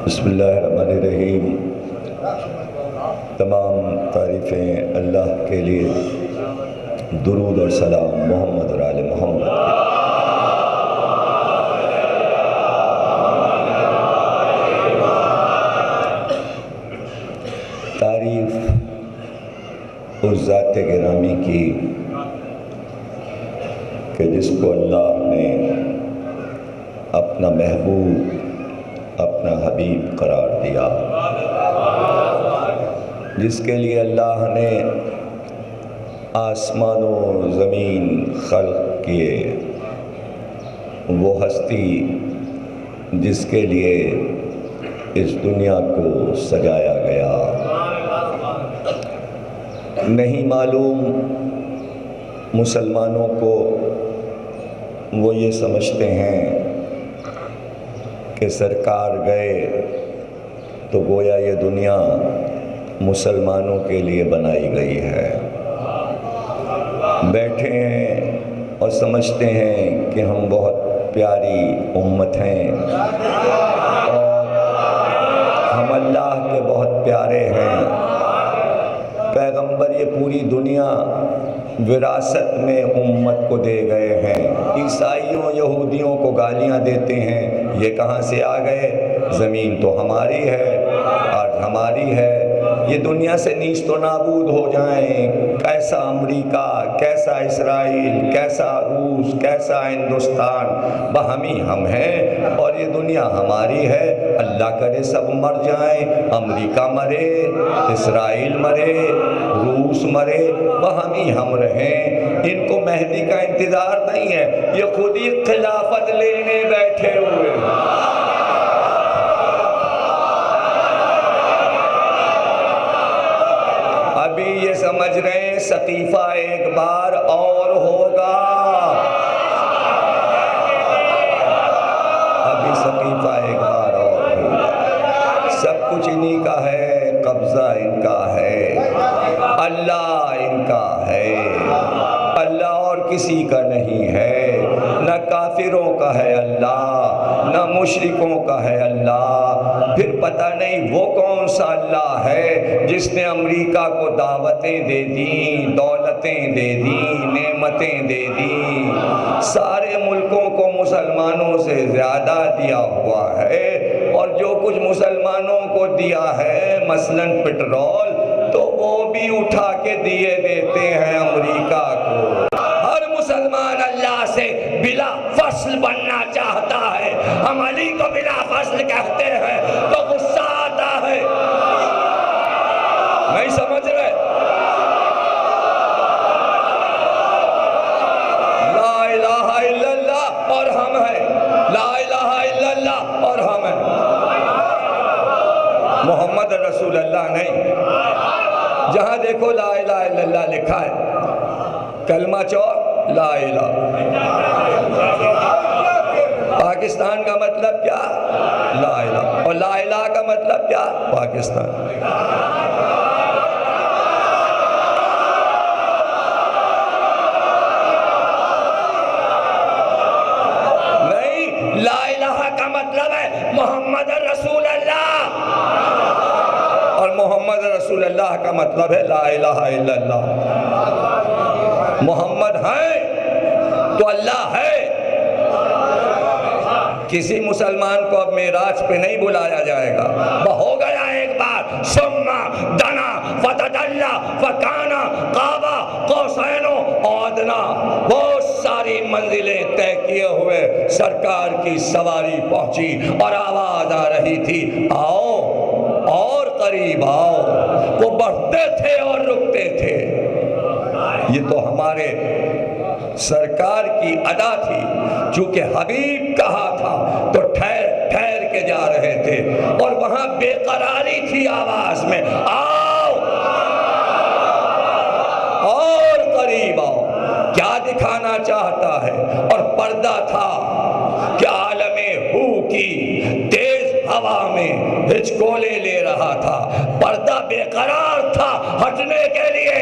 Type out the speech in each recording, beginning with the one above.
بسم اللہ الرحمن الرحیم۔ تمام تعریفیں اللہ کے لیے، درود اور سلام محمد اور آل محمد کے۔ تعریف اس ذات گرامی کی کہ جس کو اللہ نے اپنا محبوب، اپنا حبیب قرار دیا، جس کے لیے اللہ نے آسمان و زمین خلق کیے، وہ ہستی جس کے لیے اس دنیا کو سجایا گیا۔ نہیں معلوم مسلمانوں کو، وہ یہ سمجھتے ہیں کہ سرکار گئے تو گویا یہ دنیا مسلمانوں کے لیے بنائی گئی ہے۔ بیٹھے ہیں اور سمجھتے ہیں کہ ہم بہت پیاری امت ہیں اور ہم اللہ کے بہت پیارے ہیں۔ پیغمبر یہ پوری دنیا وراثت میں امت کو دے گئے ہیں۔ عیسائیوں یہودیوں کو گالیاں دیتے ہیں، یہ کہاں سے آ گئے؟ زمین تو ہماری ہے، آج ہماری ہے، یہ دنیا سے نیست و نابود ہو جائیں۔ کیسا امریکہ، کیسا اسرائیل، کیسا روس، کیسا ہندوستان، باہمی ہم ہیں اور یہ دنیا ہماری ہے۔ اللہ کرے سب مر جائیں، امریکہ مرے، اسرائیل مرے، روس مرے، باہمی ہم رہیں۔ ان کو مہدی کا انتظار نہیں ہے، یہ خود ہی خلافت لینے بیٹھے ہوئے۔ ابھی یہ سمجھ رہے ہیں سقیفہ ایک بار اور ہوگا، ابھی سقیفہ ایک بار اور ہوگا۔ سب کچھ انہی کا ہے، قبضہ ان کا ہے، اللہ ان کا ہے، اللہ اور کسی کا نہیں ہے۔ نہ کافروں کا ہے اللہ، نہ مشرکوں کا ہے اللہ۔ پھر پتہ نہیں وہ کون سا اللہ ہے جس نے امریکہ کو دعوتیں دے دیں، دولتیں دے دیں، نعمتیں دے دیں، سارے ملکوں کو مسلمانوں سے زیادہ دیا ہوا ہے، اور جو کچھ مسلمانوں کو دیا ہے مثلاً پٹرول، تو وہ بھی اٹھا کے دیے دیتے ہیں امریکہ کو۔ ہر مسلمان اللہ سے بلا فصل بننا چاہتا ہے، ہم علی کو بلا فصل کہتے ہیں تو غصہ آتا ہے۔ نہیں سمجھ رہے؟ لا الہ الا اللہ اور ہم ہیں، لا الہ الا اللہ اور ہم ہیں، محمد رسول اللہ نہیں۔ جہاں دیکھو لا الہ الا اللہ لکھا ہے، کلمہ چوک لا الہ۔ پاکستان کا مطلب کیا؟ لا الہ۔ اور لا الہ کا مطلب کیا؟ پاکستان۔ نہیں، لا الہ کا مطلب ہے محمد رسول اللہ، اور محمد رسول اللہ کا مطلب ہے لا الہ الا اللہ۔ محمد ہے تو اللہ ہے۔ کسی مسلمان کو اب معراج پہ نہیں بلایا جائے گا، وہ ہو گیا ایک بار، ثم دنا فتدلی فکان قاب قوسین ادنی، بہت ساری منزلیں طے کیے ہوئے سرکار کی سواری پہنچی اور آواز آ رہی تھی، آؤ اور قریب آؤ۔ وہ بڑھتے تھے اور رکتے تھے۔ یہ تو ہمارے سرکار کی ادا تھی، چونکہ حبیب کہا تھا تو ٹھہر ٹھہر کے جا رہے تھے، اور وہاں بے قراری تھی آواز میں، آؤ اور قریب آؤ۔ کیا دکھانا چاہتا ہے؟ اور پردہ تھا کہ عالم ہو کی تیز ہوا میں ہچکولے لے رہا تھا، پردہ بے قرار تھا ہٹنے کے لیے،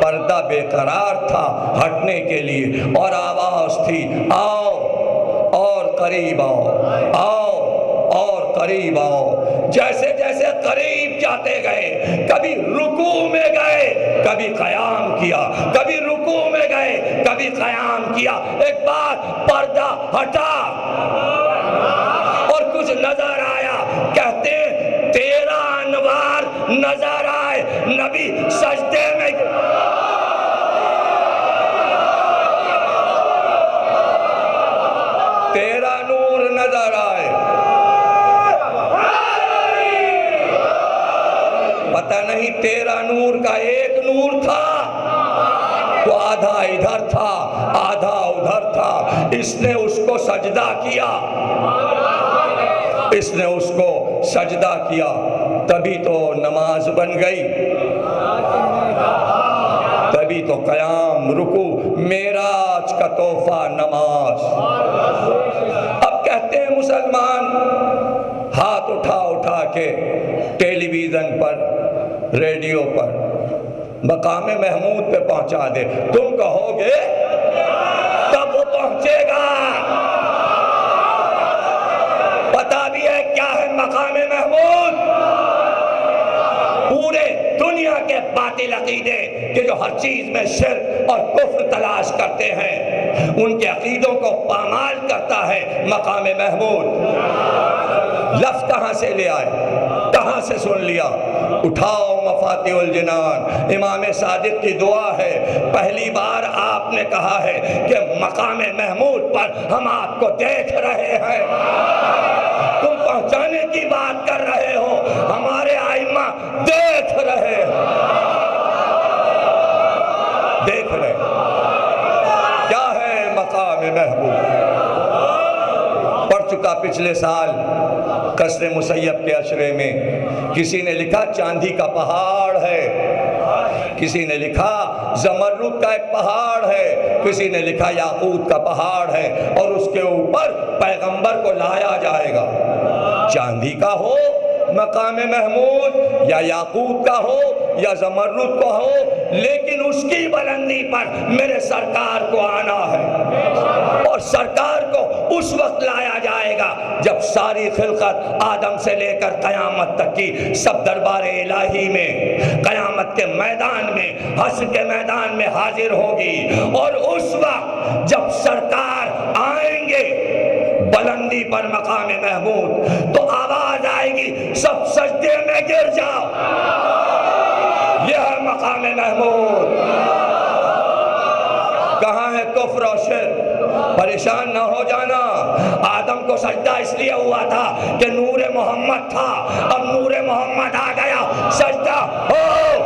پردہ بے قرار تھا ہٹنے کے لیے، اور آواز تھی آؤ اور قریب آؤ، آؤ اور قریب آؤ۔ جیسے جیسے قریب جاتے گئے، کبھی رکوع میں گئے، کبھی قیام کیا، کبھی رکوع میں گئے، کبھی قیام کیا۔ ایک بار پردہ ہٹا اور کچھ نظر آیا، کہتے ہیں 13 انوار نظر آئے، نبی سجدے میں 13 نور نظر آئے۔ پتہ نہیں 13 نور کا ایک نور تھا تو آدھا ادھر تھا آدھا ادھر تھا۔ اس نے اس کو سجدہ کیا، اس نے اس کو سجدہ کیا، تبھی تو نماز بن گئی، تبھی تو قیام، رکوع، معراج کا تحفہ نماز۔ اب کہتے ہیں مسلمان ہاتھ اٹھا اٹھا کے ٹیلی ویژن پر، ریڈیو پر مقام محمود پہ پہنچا دے، تم کہو گے تب وہ پہنچے گا۔ پتہ بھی ہے کیا ہے مقام محمود؟ پورے دنیا کے باطل عقیدے کہ جو ہر چیز میں شرک اور کفر تلاش کرتے ہیں، ان کے عقیدوں کو پامال کرتا ہے مقام محمود۔ لفظ کہاں سے لے آئے، کہاں سے سن لیا؟ اٹھاؤ مفاتیح الجنان، امام صادق کی دعا ہے، پہلی بار آپ نے کہا ہے کہ مقام محمود پر ہم آپ کو دیکھ رہے ہیں۔ تم پہنچانے کی بات کر رہے ہو، ہمارے ائمہ دیکھ رہے ہیں، دیکھ رہے ہیں۔ کیا ہے مقام محمود؟ پڑھ چکا پچھلے سال قصر مسیب کے عشرے میں، کسی نے لکھا چاندی کا پہاڑ ہے، کسی نے لکھا زمرد کا ایک پہاڑ ہے، کسی نے لکھا یاقوت کا پہاڑ ہے، اور اس کے اوپر پیغمبر کو لایا جائے گا۔ چاندی کا ہو مقام محمود، یا یاقوت کا ہو یا زمرد کا ہو، لیکن اس کی بلندی پر میرے سرکار کو آنا ہے، اور سرکار کو اس وقت لایا جائے گا جب ساری خلقت آدم سے لے کر قیامت تک کی سب دربار الہی میں، قیامت کے میدان میں، حشر کے میدان میں حاضر ہوگی، اور اس وقت جب سرکار آئیں گے بلندی پر مقام محمود، تو آواز آئے گی سب سجدے میں گر جاؤ، یہ ہے مقام محمود۔ کہاں ہے کفر و شرک؟ پریشان نہ ہو جانا، آدم کو سجدہ اس لیے ہوا تھا کہ نور محمد تھا، اب نور محمد آ گیا، سجدہ ہو۔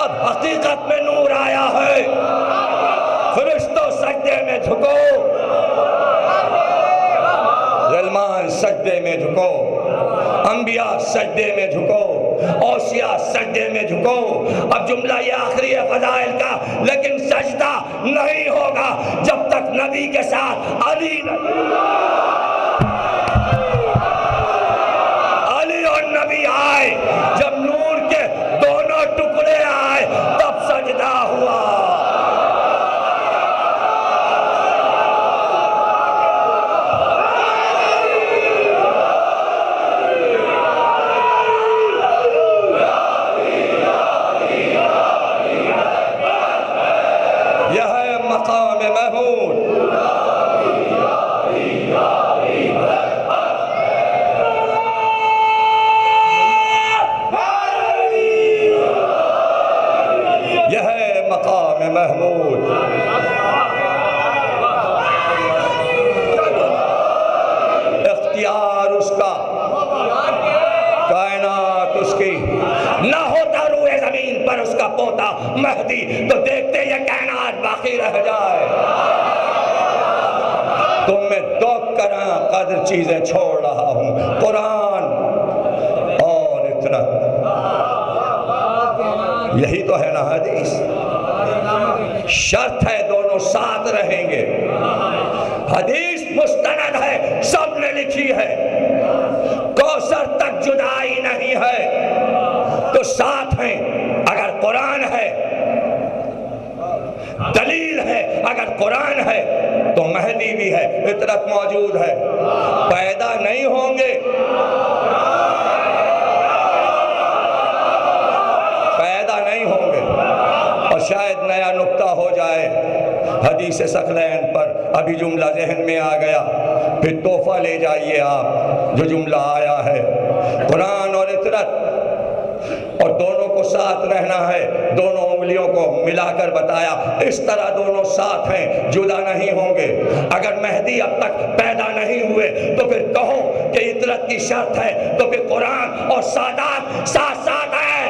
اب حقیقت میں نور آیا ہے، فرشتوں سجدے میں جھکو، غلمان سجدے میں جھکو، انبیاء سجدے میں جھکو، اوصیاء سجدے میں جھکو۔ اب جملہ یہ آخری ہے فضائل کا، لیکن سجدہ نہیں ہوگا جب تک نبی کے ساتھ علی اور نبی آئے، جب نور کے دونوں ٹکڑے آئے تب سجدہ ہوا۔ محمود اختیار اس کا، کائنات اس کی، نہ ہوتا روئے زمین پر اس کا پوتا مہدی تو دیکھتے یہ کائنات باقی رہ جائے۔ تم میں دو کراں قدر چیزیں چھوڑ رہا ہوں، قرآن اور اطرت، یہی تو ہے نا حدیث۔ شرط ہے دونوں ساتھ رہیں گے، حدیث مستند ہے، سب نے لکھی ہے، کوثر تک جدائی نہیں ہے، تو ساتھ ہیں۔ اگر قرآن ہے، دلیل ہے، اگر قرآن ہے تو مہدی بھی ہے، فطرت موجود ہے، پیدا نہیں ہوں گے، پیدا نہیں ہوں گے۔ اور شاید نیا نکتہ ہو جائے حدیث ثقلین پر، ابھی جملہ ذہن میں آ گیا، پھر تحفہ لے جائیے آپ۔ جو جملہ آیا ہے قرآن اور فطرت، اور دونوں کو ساتھ رہنا ہے، دونوں انگلیوں کو ملا کر بتایا، اس طرح دونوں ساتھ ہیں، جدا نہیں ہوں گے۔ اگر مہدی اب تک پیدا نہیں ہوئے تو پھر کہو کہ فطرت کی شرط ہے، تو پھر قرآن اور سادات ساتھ ساتھ ہیں۔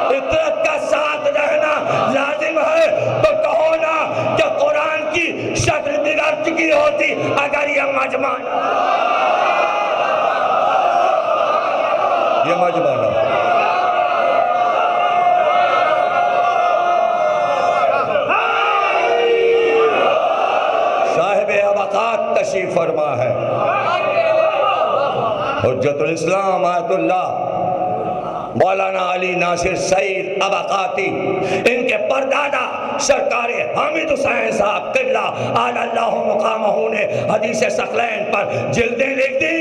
فطرت کا ساتھ رہنا لازم ہے، تو کہو نا کہ قرآن کی شکل بگڑ چکی ہوتی اگر یہ مجمع نہ صاحب ابقات تشریف فرما ہے، حجت الاسلام آیت اللہ مولانا علی ناصر سعید ابقاتی، ان کے پردادا سرکار حامد حسین صاحب قبلہ اعلی اللہ مقامہ نے حدیث ثقلین پر جلدیں لکھ دی۔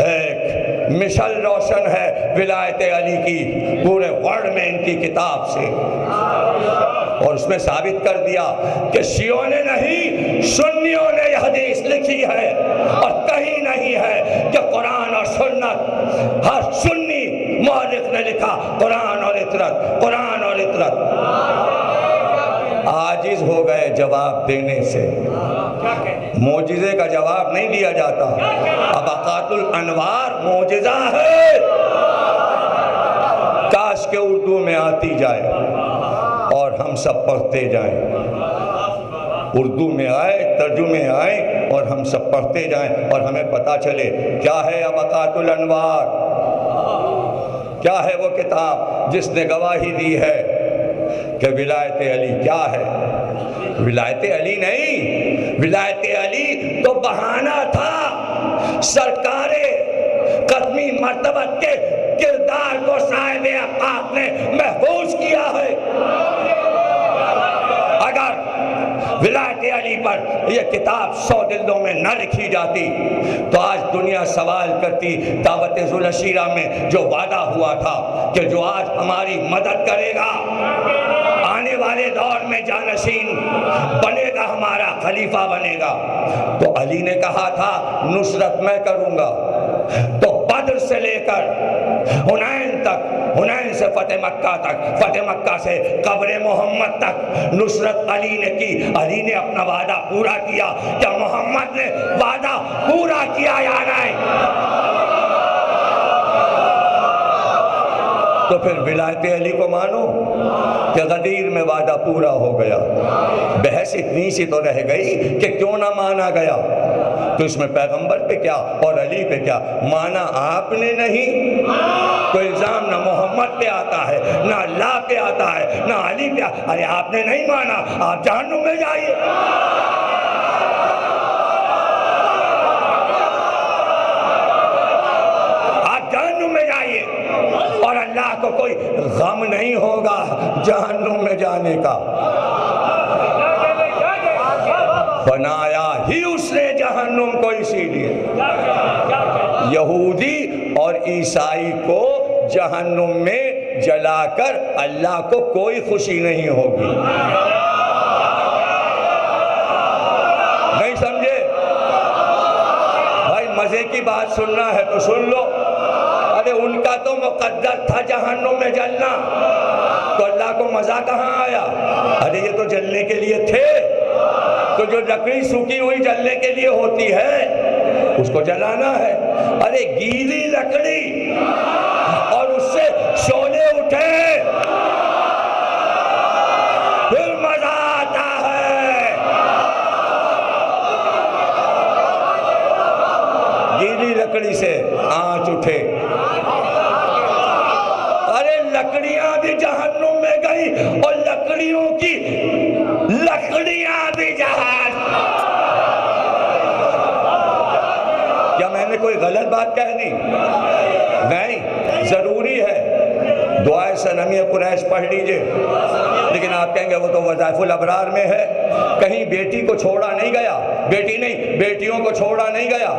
ایک مشل روشن ہے ولایت علی کی پورے ورلڈ میں ان کی کتاب سے، اور اس میں ثابت کر دیا کہ شیعوں نے نہیں، سنیوں نے یہ حدیث لکھی ہے، اور کہیں نہیں ہے کہ قرآن اور سنت، ہر سنی مورخ نے لکھا قرآن اور فطرت، قرآن اور فطرت۔ عاجز ہو گئے جواب دینے سے، معجزے کا جواب نہیں دیا جاتا۔ ابقات الانوار معجزہ ہے، کاش کہ اردو میں آتی جائے اور ہم سب پڑھتے جائیں، اردو میں آئے، ترجمے آئیں اور ہم سب پڑھتے جائیں، اور ہمیں پتہ چلے کیا ہے ابقات الانوار، کیا ہے وہ کتاب جس نے گواہی دی ہے کہ ولایت علی کیا ہے۔ ولایت علی نہیں، ولایت علی تو بہانہ تھا، سرکار قدمی مرتبت کے کردار کو صاحب ابقات نے محفوظ کیا ہے۔ اگر ولایت علی پر یہ کتاب 100 جلدوں میں نہ لکھی جاتی تو آج دنیا سوال کرتی دعوت ذوالعشیرہ میں جو وعدہ ہوا تھا کہ جو آج ہماری مدد کرے گا، آنے والے دور میں جانشین بنے گا، ہمارا خلیفہ بنے گا، تو علی نے کہا تھا نصرت میں کروں گا۔ تو بدر سے لے کر حنین تک، حنین سے فتح مکہ تک، فتح مکہ سے قبر محمد تک نصرت علی نے کی۔ علی نے اپنا وعدہ پورا کیا، کیا محمد نے وعدہ پورا کیا یا نہیں؟ تو پھر ولایت علی کو مانو کہ غدیر میں وعدہ پورا ہو گیا۔ بحث اتنی سی تو رہ گئی کہ کیوں نہ مانا گیا، تو اس میں پیغمبر پہ کیا اور علی پہ کیا؟ مانا آپ نے نہیں، تو الزام نہ محمد پہ آتا ہے، نہ اللہ پہ آتا ہے، نہ علی پہ۔ ارے آپ نے نہیں مانا، آپ جہنم میں جائیے۔ آپ جہنم میں جائیے، اور اللہ کو کوئی غم نہیں ہوگا جہنم میں جانے کا۔ بنایا ہی اس نے جہنم کو اسی لیے۔ یہودی اور عیسائی کو جہنم میں جلا کر اللہ کو کوئی خوشی نہیں ہوگی۔ نہیں سمجھے بھائی؟ مزے کی بات سننا ہے تو سن لو۔ ارے ان کا تو مقدر تھا جہنم میں جلنا، تو اللہ کو مزہ کہاں آیا؟ ارے یہ تو جلنے کے لیے تھے، تو جو لکڑی سوکھی ہوئی جلنے کے لیے ہوتی ہے اس کو جلانا ہے۔ ارے گیلی لکڑی اور اس سے شعلے اٹھے پھر مزہ آتا ہے۔ گیلی لکڑی سے آنچ اٹھے، ارے لکڑیاں بھی جہنم میں گئی اور لکڑیوں کی لکڑیاں بھی جہنم۔ کیا میں نے کوئی غلط بات بات کہہ دی؟ نہیں، ضروری ہے دعائے صنمی قریش پڑھ لیجئے، لیکن آپ کہیں گے وہ تو وظائف الابرار میں ہے، کہیں بیٹی کو چھوڑا نہیں گیا، بیٹی نہیں بیٹیوں کو چھوڑا نہیں گیا۔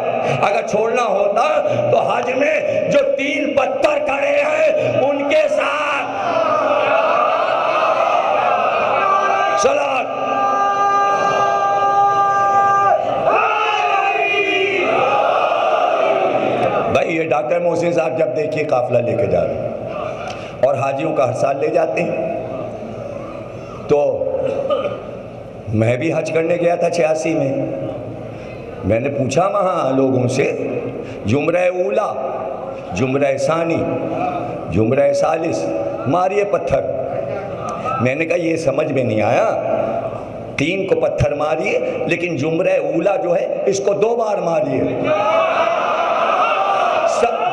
اگر چھوڑنا ہوتا تو حج میں جو 3 پتھر کھڑے ہیں ان کے ساتھ صلوات۔ بھائی یہ ڈاکٹر محسن صاحب جب دیکھیے قافلہ لے کے جا رہے ہیں اور حاجیوں کا ہر سال لے جاتے ہیں، تو میں بھی حج کرنے گیا تھا 86 میں، میں نے پوچھا وہاں لوگوں سے جمرہ اولا، جمرہ ثانی، جمرہ ثالث ماریے پتھر۔ میں نے کہا یہ سمجھ میں نہیں آیا، 3 کو پتھر ماریے لیکن جمرہ اولا جو ہے اس کو 2 بار ماریے،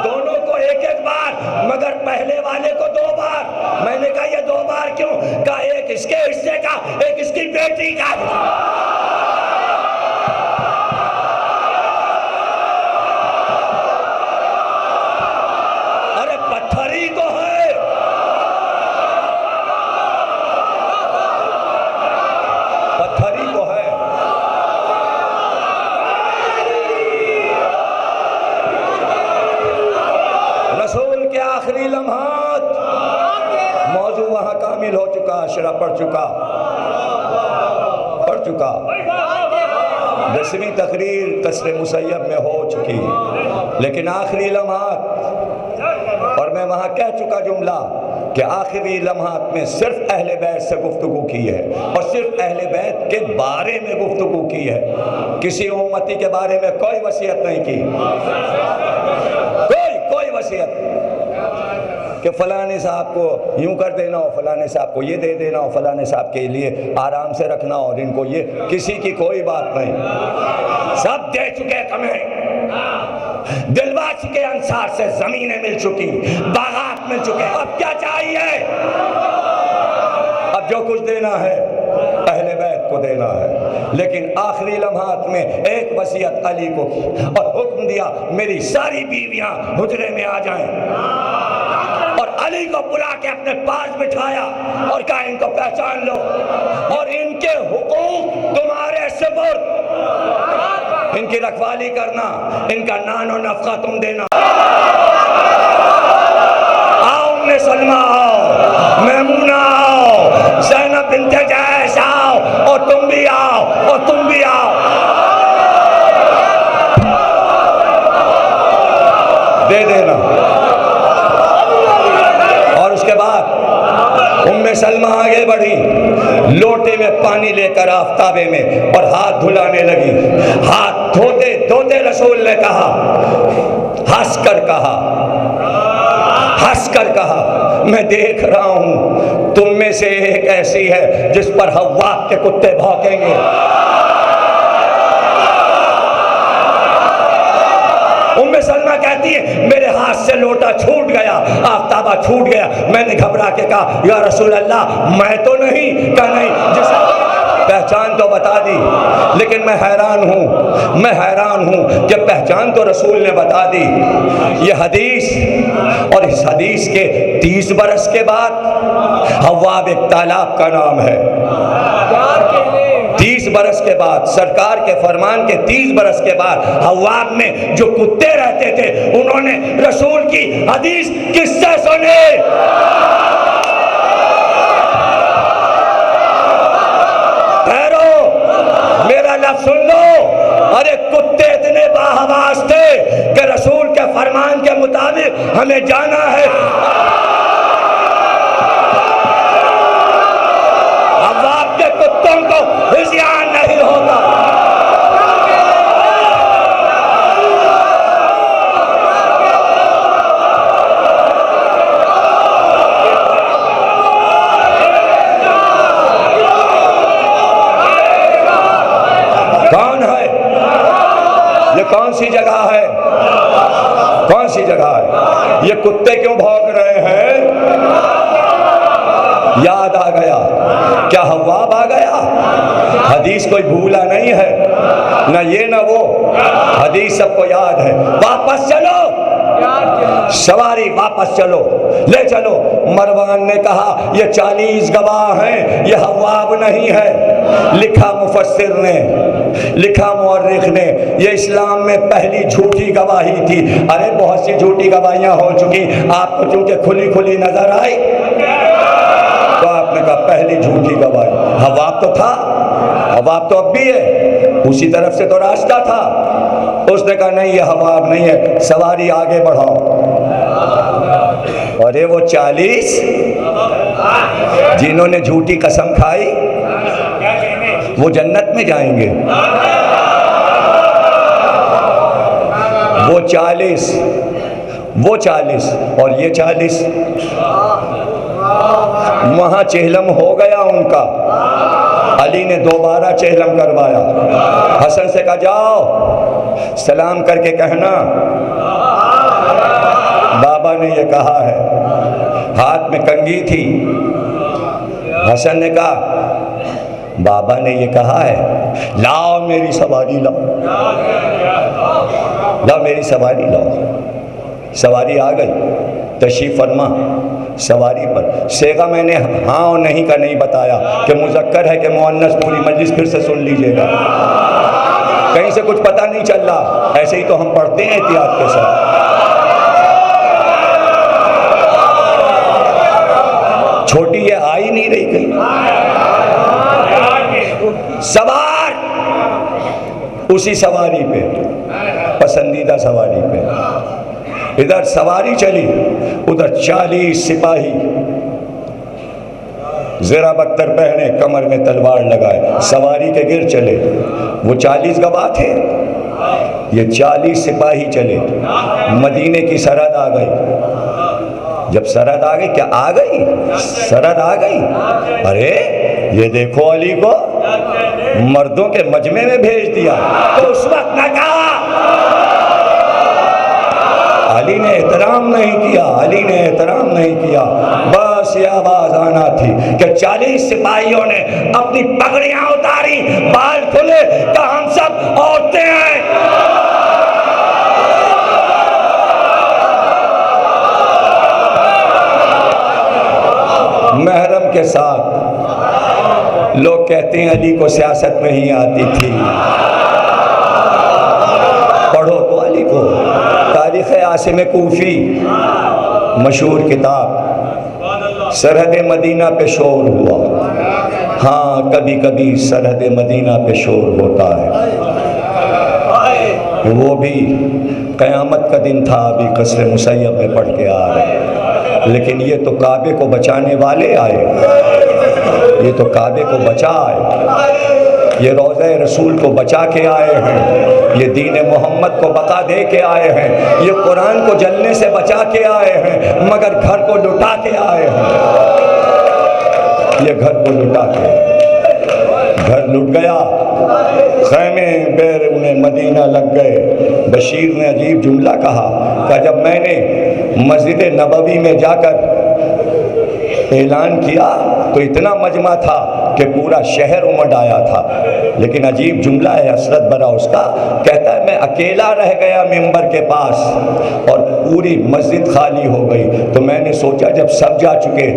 دونوں کو 1 بار، مگر پہلے والے کو 2 بار۔ میں نے کہا یہ 2 بار کیوں؟ کہا ایک اس کے حصے کا، ایک اس کی بیٹی کا۔ ارے پتھر ہی تو ہے، پتھر ہی تو ہے۔ رسول کے آخری لمحات، موضوع وہاں کامل ہو چکا، شرح پڑھ چکا، 10ویں تقریر قصر مسیب میں ہو چکی، لیکن آخری لمحات، اور میں وہاں کہہ چکا جملہ کہ آخری لمحات میں صرف اہل بیت سے گفتگو کی ہے، اور صرف اہل بیت کے بارے میں گفتگو کی ہے، کسی امتی کے بارے میں کوئی وصیت نہیں کی، کوئی وصیت کہ فلانے صاحب کو یوں کر دینا ہو، فلانے صاحب کو یہ دے دینا ہو، فلانے صاحب کے لیے آرام سے رکھنا ہو اور ان کو یہ، کسی کی کوئی بات نہیں، سب دے چکے تمہیں، دلوا چکے، انصار سے زمینیں مل چکی، باغات مل چکے، اب کیا چاہیے؟ اب جو کچھ دینا ہے اہل بیت کو دینا ہے، لیکن آخری لمحات میں ایک وصیت علی کو کی اور حکم دیا میری ساری بیویاں حجرے میں آ جائیں، اور علی کو بلا کے اپنے پاس بٹھایا اور کہا ان کو پہچان لو اور ان کے حقوق تمہارے سپرد، ان کی رکھوالی کرنا، ان کا نان و نفقہ تم دینا۔ آؤ ام سلمہ آؤ، میمونہ آؤ، زینب بنت جحش آؤ، اور تم بھی آؤ، اور تم بھی آؤ، دے دینا۔ اور اس کے بعد ام سلمہ آگے بڑھی، لوٹے میں پانی لے کر آفتابے میں اور ہاتھ دھلانے لگی، ہاتھ دھوتے دھوتے رسول نے کہا، ہنس کر کہا میں دیکھ رہا ہوں تم میں سے ایک ایسی ہے جس پر حوا کے کتے بھونکیں گے۔ ام سلمہ کہتی ہے میرے ہاتھ سے لوٹا چھوٹ گیا، آفتابہ چھوٹ گیا، میں نے گھبرا کے کہا یا رسول اللہ میں تو نہیں؟ کہا نہیں، جس پہچان تو بتا دی، لیکن میں حیران ہوں کہ پہچان تو رسول نے بتا دی، یہ حدیث، اور اس حدیث کے 30 برس کے بعد حواب ایک تالاب کا نام ہے، 30 برس کے بعد سرکار کے فرمان کے 30 برس کے بعد حواب میں جو کتے رہتے تھے انہوں نے رسول کی حدیث کس سے سنے؟ میرا لفظ سن لو، ارے کتے اتنے باحواس تھے کہ رسول کے فرمان کے مطابق ہمیں جانا ہے، اب آپ کے کتوں کو ہذیان نہیں ہوتا۔ کون ہے یہ؟ کون سی جگہ ہے؟ کون سی جگہ ہے؟ یہ کتے کیوں بھونک رہے ہیں؟ یاد آ گیا، کیا حواب آ گیا؟ حدیث کوئی بھولا نہیں ہے، نہ یہ نہ وہ، حدیث سب کو یاد ہے۔ واپس چلو سواری، واپس چلو، لے چلو۔ مروان نے کہا یہ 40 گواہ ہیں، یہ حواب نہیں ہے۔ لکھا مفسر نے، لکھا مورخ نے، یہ اسلام میں پہلی جھوٹی گواہی تھی۔ ارے بہت سی جھوٹی گواہیاں ہو چکی، آپ کو چونکہ کھلی کھلی نظر آئی تو آپ نے کہا پہلی جھوٹی گواہی۔ حواب تو تھا، حواب تو اب بھی ہے، اسی طرف سے تو راستہ تھا۔ اس نے کہا نہیں یہ حواب نہیں ہے، سواری آگے بڑھاؤ۔ اور وہ 40 جنہوں نے جھوٹی قسم کھائی وہ جنت میں جائیں گے۔ وہ 40 اور یہ 40 وہاں چہلم ہو گیا ان کا۔ علی نے دوبارہ چہلم کروایا، حسن سے کہا جاؤ سلام کر کے کہنا بابا نے یہ کہا ہے۔ ہاتھ میں کنگھی تھی، حسن نے کہا بابا نے یہ کہا ہے، لاؤ میری سواری لاؤ، لاؤ میری سواری لاؤ۔ سواری آ گئی، تشریف فرما سواری پر۔ صیغہ میں نے ہاں اور نہیں کا نہیں بتایا کہ مذکر ہے کہ مؤنث، پوری مجلس پھر سے سن لیجئے گا، کہیں سے کچھ پتہ نہیں چل رہا، ایسے ہی تو ہم پڑھتے ہیں احتیاط کے ساتھ۔ چھوٹی یہ آئی نہیں رہی کہیں۔ سوار اسی سواری پہ، پسندیدہ سواری پہ، ادھر سواری چلی، ادھر 40 سپاہی زرہ بختر پہنے، کمر میں تلوار لگائے، سواری کے گر چلے۔ وہ 40 گواہ تھے، یہ 40 سپاہی چلے۔ مدینے کی سرحد آ گئی۔ جب سرحد آ گئی، کیا آ گئی؟ سرحد آ گئی۔ ارے یہ دیکھو علی کو مردوں کے مجمع میں بھیج دیا، تو اس وقت نہ کہا۔ علی نے احترام نہیں کیا، علی نے احترام نہیں کیا، بس یہ آواز آنا تھی کہ 40 سپاہیوں نے اپنی پگڑیاں اتاری، بال کھلے، کہ ہم سب عورتیں ہیں۔ محرم کے ساتھ لوگ کہتے ہیں علی کو سیاست میں ہی آتی تھی۔ پڑھو تو علی کو، تاریخ عاصم کوفی مشہور کتاب، سرحد مدینہ پہ شور ہوا۔ ہاں کبھی کبھی سرحد مدینہ پہ شور ہوتا ہے، وہ بھی قیامت کا دن تھا، ابھی قصر مسیب میں پڑھ کے آ رہے ہیں۔ لیکن یہ تو کعبے کو بچانے والے آئے، یہ تو کعبے کو بچائے، یہ روضہ رسول کو بچا کے آئے ہیں، یہ دین محمد کو بقا دے کے آئے ہیں، یہ قرآن کو جلنے سے بچا کے آئے ہیں، مگر گھر کو لٹا کے آئے ہیں۔ یہ گھر کو لٹا کے، گھر لٹ گیا، خیمے بیرون مدینہ لگ گئے۔ بشیر نے عجیب جملہ کہا کہ جب میں نے مسجد نبوی میں جا کر اعلان کیا تو اتنا مجمع تھا کہ پورا شہر امڈ آیا تھا، لیکن عجیب جملہ ہے حسرت بھرا اس کا، کہتا ہے میں اکیلا رہ گیا ممبر کے پاس اور پوری مسجد خالی ہو گئی، تو میں نے سوچا جب سب جا چکے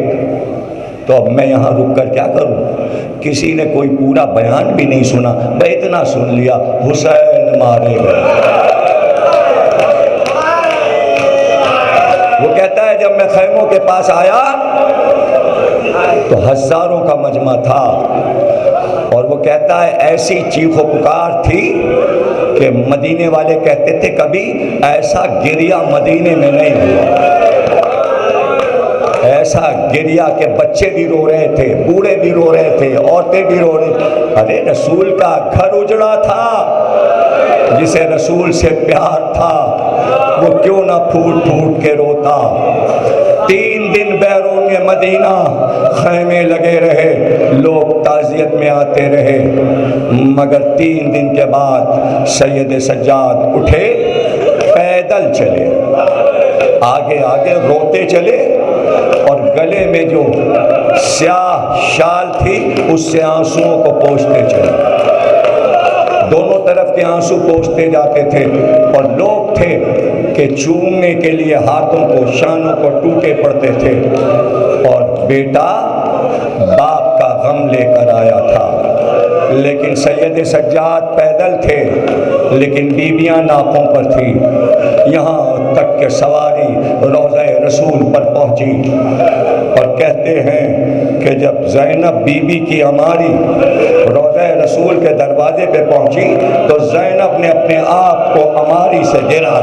تو اب میں یہاں رک کر کیا کروں؟ کسی نے کوئی پورا بیان بھی نہیں سنا، میں اتنا سن لیا، حسین مارے گئے۔ وہ کہتا ہے جب میں خیموں کے پاس آیا تو ہزاروں کا مجمع تھا، اور وہ کہتا ہے ایسی چیخ و پکار تھی کہ مدینے والے کہتے تھے کبھی ایسا گریا مدینے میں نہیں ہوا، ایسا گریا کہ بچے بھی رو رہے تھے، بوڑھے بھی رو رہے تھے، عورتیں بھی رو رہی تھیں۔ ارے رسول کا گھر اجڑا تھا، جسے رسول سے پیار تھا وہ کیوں نہ پھوٹ پھوٹ کے روتا۔ 3 دن بیرون مدینہ خیمے لگے رہے، لوگ تعزیت میں آتے رہے، مگر 3 دن کے بعد سید سجاد اٹھے، پیدل چلے، آگے آگے روتے چلے، اور گلے میں جو سیاہ شال تھی، اس سے آنسوؤں کو پوچھتے چلے، دونوں طرف کے آنسو پوچھتے جاتے تھے، اور لوگ تھے کہ چومنے کے لیے ہاتھوں کو شانوں کو ٹوٹے پڑتے تھے، اور بیٹا باپ کا غم لے کر آیا تھا۔ لیکن سید سجاد پیدل تھے، لیکن بیویاں ناقوں پر تھی، یہاں تک کہ سواری روضہ رسول پر پہنچی، اور کہتے ہیں کہ جب زینب بی بی کی عماری روضہ رسول کے دروازے پہ پہنچی تو زینب نے اپنے آپ کو عماری سے گرا،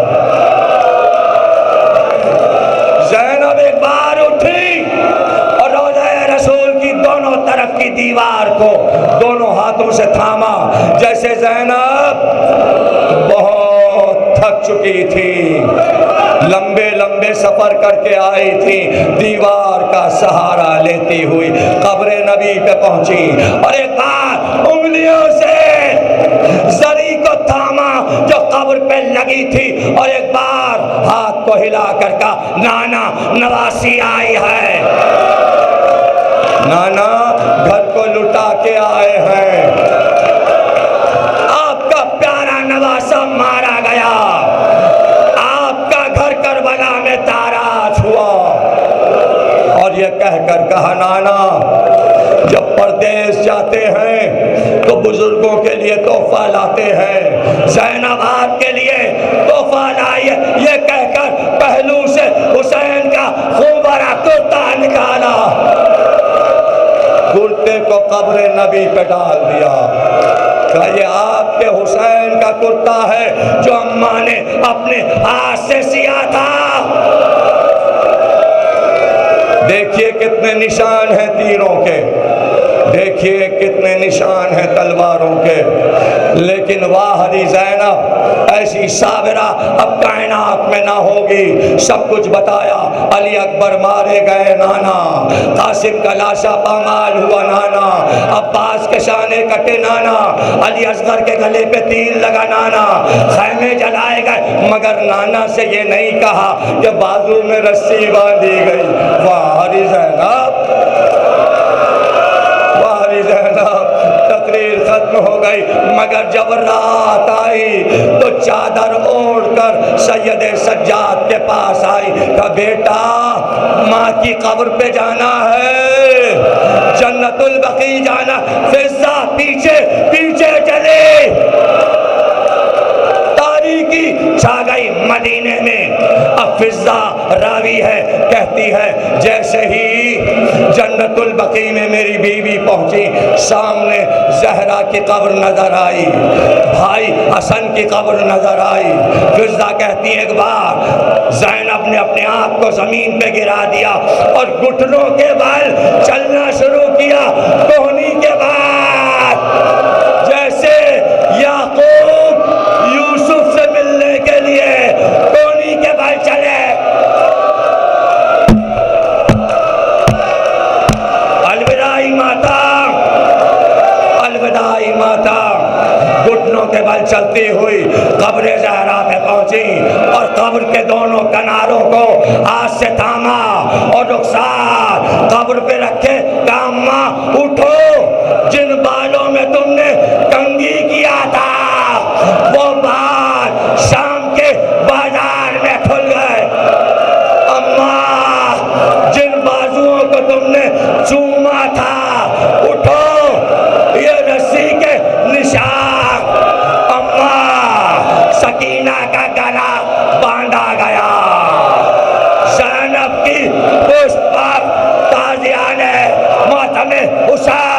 زینب ایک بار اٹھی اور روضہ رسول کی دونوں طرف کی دیوار کو دونوں ہاتھوں سے تھاما، جیسے زینب بہت تھک چکی تھی، لمبے لمبے سفر کر کے آئی تھی، دیوار کا سہارا لیتی ہوئی قبر نبی پہ پہنچی، اور ایک بار انگلیوں سے زری کو تھاما جو قبر پہ لگی تھی، اور ایک بار ہاتھ کو ہلا کر کہا نانا نواسی آئی ہے، نانا گھر کو لٹا کے آئے ہیں، آپ کا پیارا نواسا مارا گیا، آپ کا گھر کربلا میں تاراج ہوا، اور یہ کہہ کر کہا نانا جب پردیس جاتے ہیں تو بزرگوں کے لیے تحفہ لاتے ہیں، زینب آپ کے لیے تحفہ لائیے، یہ کہہ کر پہلو سے حسین کا خوب بڑا کرتا نکالا، کرتے کو قبر نبی پہ ڈال دیا، کہ یہ آپ کے حسین کا کرتا ہے جو اماں نے اپنے ہاتھ سے سیا تھا۔ دیکھیے کتنے نشان ہیں تیروں کے، دیکھیے کتنے نشان ہیں تلواروں کے، لیکن واہ ہری زینب ایسی صابرہ اب کائنات میں نہ ہوگی۔ سب کچھ بتایا، علی اکبر مارے گئے نانا، قاسم کا لاشا پامال ہوا نانا، عباس کے شانے کٹے نانا، علی اصغر کے گلے پہ تیر لگا نانا، خیمے جلائے گئے، مگر نانا سے یہ نہیں کہا کہ بازو میں رسی باندھی گئی۔ واہ ہری زینب، تقریر ختم ہو گئی، مگر جب رات آئی تو چادر اوڑھ کر سید سجاد کے پاس آئی، کہا بیٹا ماں کی قبر پہ جانا ہے، جنت البقیع جانا، فضہ پیچھے پیچھے چلے، تاریکی چھا گئی مدینے میں۔ اب فضہ راوی ہے، کہتی ہے جیسے ہی جنت البقیع میں میری بیوی پہنچی، سامنے زہرا کی قبر نظر آئی، بھائی حسن کی قبر نظر آئی۔ فضہ کہتی ہے ایک بار زینب نے اپنے آپ کو زمین پہ گرا دیا اور گھٹنوں کے بل چلنا شروع کیا، کوہنی کے بعد جیسے یعقوب یوسف سے ملنے کے لیے کوہنی کے بل چلے۔ الوداعی ماتم، الوداعی ماتم، گھٹنوں کے بل چلتی ہوئی قبر زہرا پہ پہنچی، اور قبر کے دونوں کناروں کو ہاتھ سے تھاما اور رخسار قبر پہ رکھے، کہا اماں اٹھو، جن بالوں میں تم نے کنگھی کیا تھا وہ بال شام کے بازار میں کھل گئے، اماں جن بازوؤں کو تم نے چوما تھا اٹھو، یہ رسی کے نشان، اماں سکینہ کا گلا باندھا گیا، زینب کی پشت پر تازیانِ ماتم حسین